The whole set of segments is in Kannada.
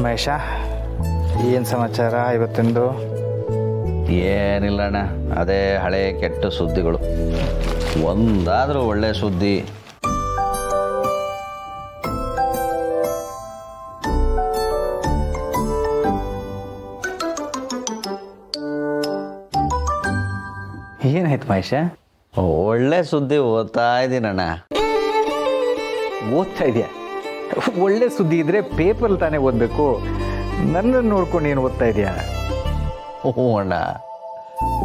ಮಹೇಶ, ಏನು ಸಮಾಚಾರ ಇವತ್ತಿಂದು? ಏನಿಲ್ಲ ಅಣ್ಣ, ಅದೇ ಹಳೆ ಕೆಟ್ಟ ಸುದ್ದಿಗಳು. ಒಂದಾದರೂ ಒಳ್ಳೆ ಸುದ್ದಿ ಏನಾಯ್ತು ಮಹೇಶ? ಒಳ್ಳೆ ಸುದ್ದಿ ಓದ್ತಾ ಇದ್ದೀನಣ್ಣ. ಓದ್ತಾ ಇದೆಯಾ? ಒಳ್ಳೆ ಸುದ್ದಿ ಇದ್ರೆ ಪೇಪರ್ ತಾನೇ ಓದಬೇಕು. ನನ್ನನ್ನು ನೋಡ್ಕೊಂಡು ಏನು ಓದ್ತಾ ಇದೆಯಾ? ಹ್ಞೂ ಅಣ್ಣ,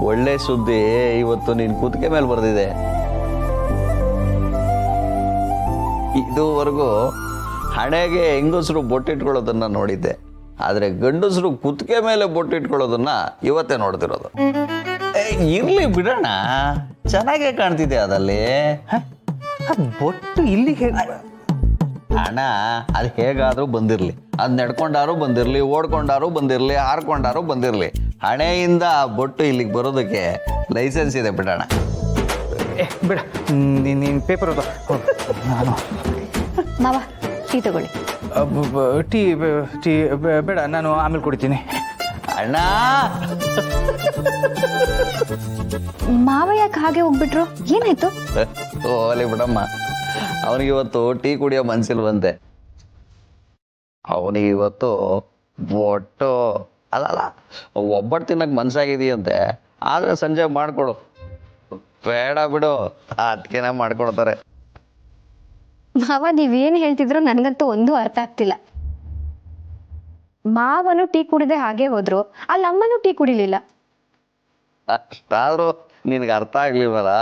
ಒಳ್ಳೆ ಸುದ್ದಿ ಇವತ್ತು ನಿನ್ನ ಕುತ್ತಿಗೆ ಮೇಲೆ ಬರೆದಿದೆ. ಇದುವರೆಗೂ ಹಣೆಗೆ ಹೆಂಗಸರು ಬೊಟ್ಟಿಟ್ಕೊಳ್ಳೋದನ್ನ ನೋಡಿದ್ದೆ, ಆದರೆ ಗಂಡಸರು ಕುತ್ತಿಗೆ ಮೇಲೆ ಬೊಟ್ಟಿಟ್ಕೊಳ್ಳೋದನ್ನ ಇವತ್ತೇ ನೋಡ್ತಿರೋದು. ಇರ್ಲಿ ಬಿಡೋಣ, ಚೆನ್ನಾಗೇ ಕಾಣ್ತಿದೆ ಅದಲ್ಲಿ. ಬೊಟ್ಟು ಇಲ್ಲಿಗೆ ಅಣ್ಣ, ಅದು ಹೇಗಾದ್ರೂ ಬಂದಿರಲಿ, ಅದು ನಡ್ಕೊಂಡಾರು ಬಂದಿರಲಿ, ಓಡ್ಕೊಂಡಾರು ಬಂದಿರಲಿ, ಹಾರ್ಕೊಂಡಾರು ಬಂದಿರಲಿ, ಹಣೆಯಿಂದ ಆ ಬೊಟ್ಟು ಇಲ್ಲಿಗೆ ಬರೋದಕ್ಕೆ ಲೈಸೆನ್ಸ್ ಇದೆ ಬಿಡೋಣ. ಬೇಡ, ನೀನು ಪೇಪರ್ ಓದ. ನಾನು ಮಾವ ಟೀ ತಗೊಳ್ಳಿ. ಟೀ ಟೀ ಬೇಡ, ನಾನು ಆಮೇಲೆ ಕುಡಿತೀನಿ. ಅಣ್ಣ, ಮಾವ ಯಾಕೆ ಹಾಗೆ ಹೋಗ್ಬಿಟ್ರು? ಏನಾಯ್ತು? ಓಲಿ ಬಿಡಮ್ಮ, ಅವನಿಗೆ ಇವತ್ತು ಟೀ ಕುಡಿಯೋ ಮನ್ಸಿಲ್ವಂತೆ. ಅವನಿಗೆ ಇವತ್ತು ಒಟ್ಟು ಅಲ್ಲಲ್ಲ ಒಬ್ಬಟ್ಟು ತಿನ್ನಕ್ಕೆ ಮನ್ಸಾಗಿದೆಯಂತೆ. ಆದರೆ ಸಂಜೆ ಮಾಡಿಕೊಡು. ಬೇಡ ಬಿಡು, ಅದಕ್ಕೇನೆ ಮಾಡ್ಕೊಡ್ತಾರೆ. ಮಾವ ನೀವೇನು ಹೇಳ್ತಿದ್ರು ನನಗಂತೂ ಒಂದು ಅರ್ಥ ಆಗ್ತಿಲ್ಲ. ಮಾವನು ಟೀ ಕುಡಿದೆ ಹಾಗೆ ಹೋದ್ರು, ಅಲ್ಲಿ ಅಮ್ಮನೂ ಟೀ ಕುಡಿಲಿಲ್ಲ. ಅಷ್ಟಾದರೂ ನಿನಗೆ ಅರ್ಥ ಆಗ್ಲಿಲ್ವಲ್ಲ.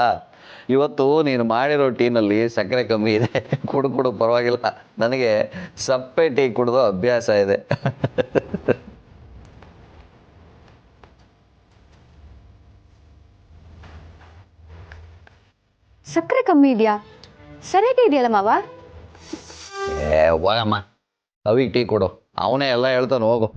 ಇವತ್ತು ನೀನು ಮಾಡಿರೋ ಟೀನಲ್ಲಿ ಸಕ್ಕರೆ ಕಮ್ಮಿ ಇದೆ. ಕುಡು ಪರವಾಗಿಲ್ಲ, ನನಗೆ ಸಪ್ಪೆ ಟೀ ಕುಡಿದು ಅಭ್ಯಾಸ ಇದೆ. ಸಕ್ಕರೆ ಕಮ್ಮಿ ಇದೆಯಾ? ಸರಿಯಾಗಿ ಇದೆಯಲ್ಲ ಮಾವ? ಹೋಗಮ್ಮ, ಅವಿಗೆ ಟೀ ಕೊಡು, ಅವನೇ ಎಲ್ಲ ಹೇಳ್ತಾನೆ, ಹೋಗು.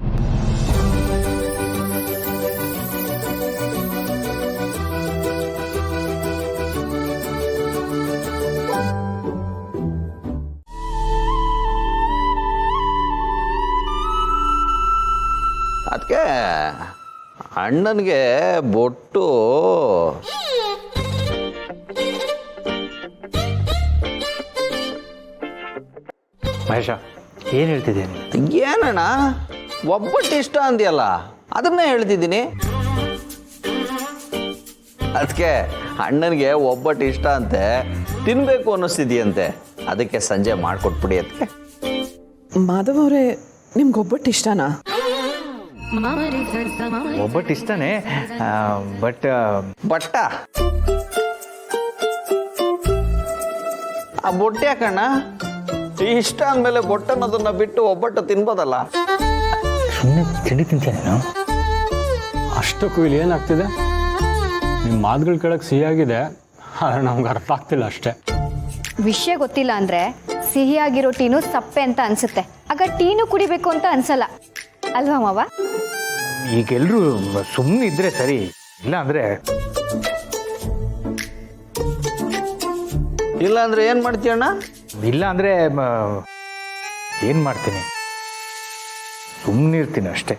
ಅದಕ್ಕೆ ಅಣ್ಣನಿಗೆ ಬೊಟ್ಟು ಮಹೇಶ, ಏನು ಹೇಳ್ತಿದ್ದೀನಿ? ಏನಣ್ಣ, ಒಬ್ಬಟ್ಟು ಇಷ್ಟ ಅಂದ್ಯಲ್ಲ, ಅದನ್ನೇ ಹೇಳ್ತಿದ್ದೀನಿ. ಅದಕ್ಕೆ ಅಣ್ಣನಿಗೆ ಒಬ್ಬಟ್ಟು ಇಷ್ಟ ಅಂತೆ, ತಿನ್ಬೇಕು ಅನ್ನಿಸ್ತಿದೆಯಂತೆ. ಅದಕ್ಕೆ ಸಂಜೆ ಮಾಡಿಕೊಟ್ಬಿಡಿ. ಅದಕ್ಕೆ ಮಾಧವ್ ಅವರೇ, ನಿಮ್ಗೆ ಒಬ್ಬಟ್ಟು ಇಷ್ಟನಾ? ಒಬ್ಬಟ್ಟು ಇಷ್ಟನೇ, ಬಟ್ ಬಟ್ಟ ಆ ಬೊಟ್ಟೆ ಯಾಕಣ್ಣ? ಇಷ್ಟ ಅಂದಮೇಲೆ ಬೊಟ್ಟು ಅನ್ನೋದನ್ನ ಬಿಟ್ಟು ಒಬ್ಬಟ್ಟು ತಿನ್ಬೋದಲ್ಲ. ಸುಮ್ಮನೆ ತಿಂಡಿ ತಿಂತೇನೆ. ಅಷ್ಟಕ್ಕೂ ಇಲ್ಲಿ ಏನಾಗ್ತಿದೆ? ನಿಮ್ಮ ಮಾತುಗಳು ಕೇಳಕ್ಕೆ ಸಿಹಿಯಾಗಿದೆ, ಆದರೆ ನಮ್ಗೆ ಅರ್ಥ ಆಗ್ತಿಲ್ಲ ಅಷ್ಟೇ. ವಿಷಯ ಗೊತ್ತಿಲ್ಲ ಅಂದ್ರೆ ಸಿಹಿಯಾಗಿರೋ ಟೀನು ಸಪ್ಪೆ ಅಂತ ಅನ್ಸುತ್ತೆ, ಆಗ ಟೀನು ಕುಡಿಬೇಕು ಅಂತ ಅನ್ಸಲ್ಲ ಅಲ್ವಾ ಮಾವ? ಈಗೆಲ್ಲರೂ ಸುಮ್ಮನೆ ಇದ್ರೆ ಸರಿ, ಇಲ್ಲ ಅಂದ್ರೆ ಇಲ್ಲ ಅಂದ್ರೆ ಏನ್ ಮಾಡ್ತೀಯಣ್ಣ? ಇಲ್ಲ ಅಂದ್ರೆ ಏನು ಮಾಡ್ತೀನಿ, ಸುಮ್ಮನಿರ್ತೀನಿ ಅಷ್ಟೇ.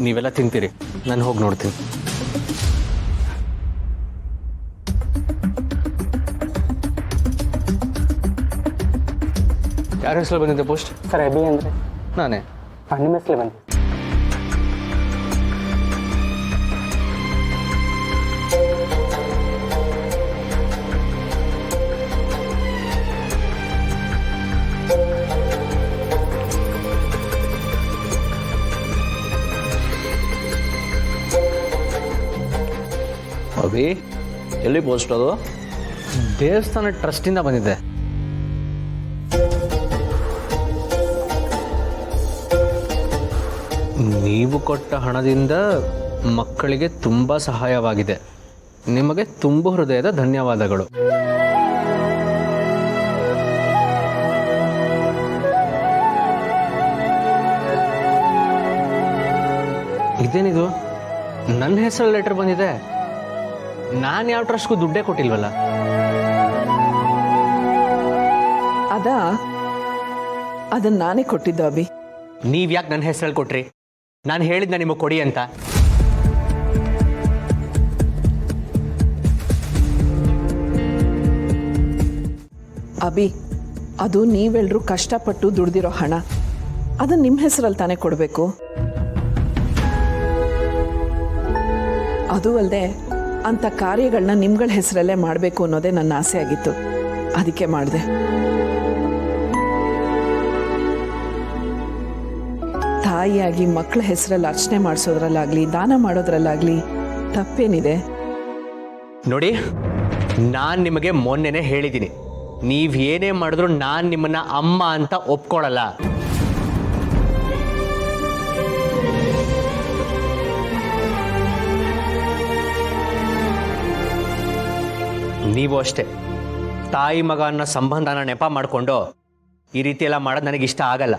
ನೀವೆಲ್ಲ ತಿಂತೀರಿ, ನಾನು ಹೋಗಿ ನೋಡ್ತೀನಿ. ಯಾರ ಹೆಸರು ಬಂದಿದ್ದೆ ಪೋಸ್ಟ್? ಸರ್ ಅಭಿ ಅಂದರೆ ನಾನೇ. ನಿಮ್ಮ ಹೆಸರು ಬಂದಿದೆ. ಅಭಿ, ಎಲ್ಲಿ ಪೋಸ್ಟ್ ಅದು? ದೇವಸ್ಥಾನ ಟ್ರಸ್ಟಿಂದ ಬಂದಿದ್ದೆ. ನೀವು ಕೊಟ್ಟ ಹಣದಿಂದ ಮಕ್ಕಳಿಗೆ ತುಂಬ ಸಹಾಯವಾಗಿದೆ. ನಿಮಗೆ ತುಂಬ ಹೃದಯದ ಧನ್ಯವಾದಗಳು. ಇದೇನಿದು? ನನ್ನ ಹೆಸರಲ್ಲಿ ಲೆಟರ್ ಬಂದಿದೆ. ನಾನು ಯಾವ ಟ್ರಸ್ಟ್ಗೂ ದುಡ್ಡೇ ಕೊಟ್ಟಿಲ್ವಲ್ಲ. ಅದನ್ನ ನಾನೇ ಕೊಟ್ಟಿದ್ದು ಅಭಿ. ನೀವು ಯಾಕೆ ನನ್ನ ಹೆಸರಲ್ಲಿ ಕೊಟ್ರಿ? ನಾನು ಹೇಳಿದ್ನ ನಿಮಗೆ ಕೊಡಿ ಅಂತ. ಅಭಿ, ಅದು ನೀವೆಲ್ಲರೂ ಕಷ್ಟಪಟ್ಟು ದುಡ್ದಿರೋ ಹಣ. ಅದನ್ನ ನಿಮ್ಮ ಹೆಸರಲ್ಲಿ ತಾನೇ ಕೊಡಬೇಕು. ಅದು ಅಲ್ಲದೆ ಅಂಥ ಕಾರ್ಯಗಳನ್ನ ನಿಮ್ಗಳ ಹೆಸರಲ್ಲೇ ಮಾಡಬೇಕು ಅನ್ನೋದೇ ನನ್ನ ಆಸೆ ಆಗಿತ್ತು. ಅದಕ್ಕೆ ಮಾಡಿದೆ. ತಾಯಿಯಾಗಿ ಮಕ್ಕಳ ಹೆಸರಲ್ಲಿ ಅರ್ಚನೆ ಮಾಡಿಸೋದ್ರಲ್ಲಾಗ್ಲಿ ದಾನ ಮಾಡೋದ್ರಲ್ಲಾಗ್ಲಿ ತಪ್ಪೇನಿದೆ? ನೋಡಿ, ನಾನು ನಿಮಗೆ ಮೊನ್ನೆನೇ ಹೇಳಿದ್ದೀನಿ, ನೀವು ಏನೇ ಮಾಡಿದ್ರು ನಾನು ನಿಮ್ಮನ್ನ ಅಮ್ಮ ಅಂತ ಒಪ್ಕೊಳ್ಳಲ್ಲ. ನೀವು ಅಷ್ಟೇ ತಾಯಿ ಮಗ ಅನ್ನೋ ಸಂಬಂಧನ ನೆಪ ಮಾಡಿಕೊಂಡು ಈ ರೀತಿ ಎಲ್ಲ ಮಾಡೋದು ನನಗೆ ಇಷ್ಟ ಆಗಲ್ಲ.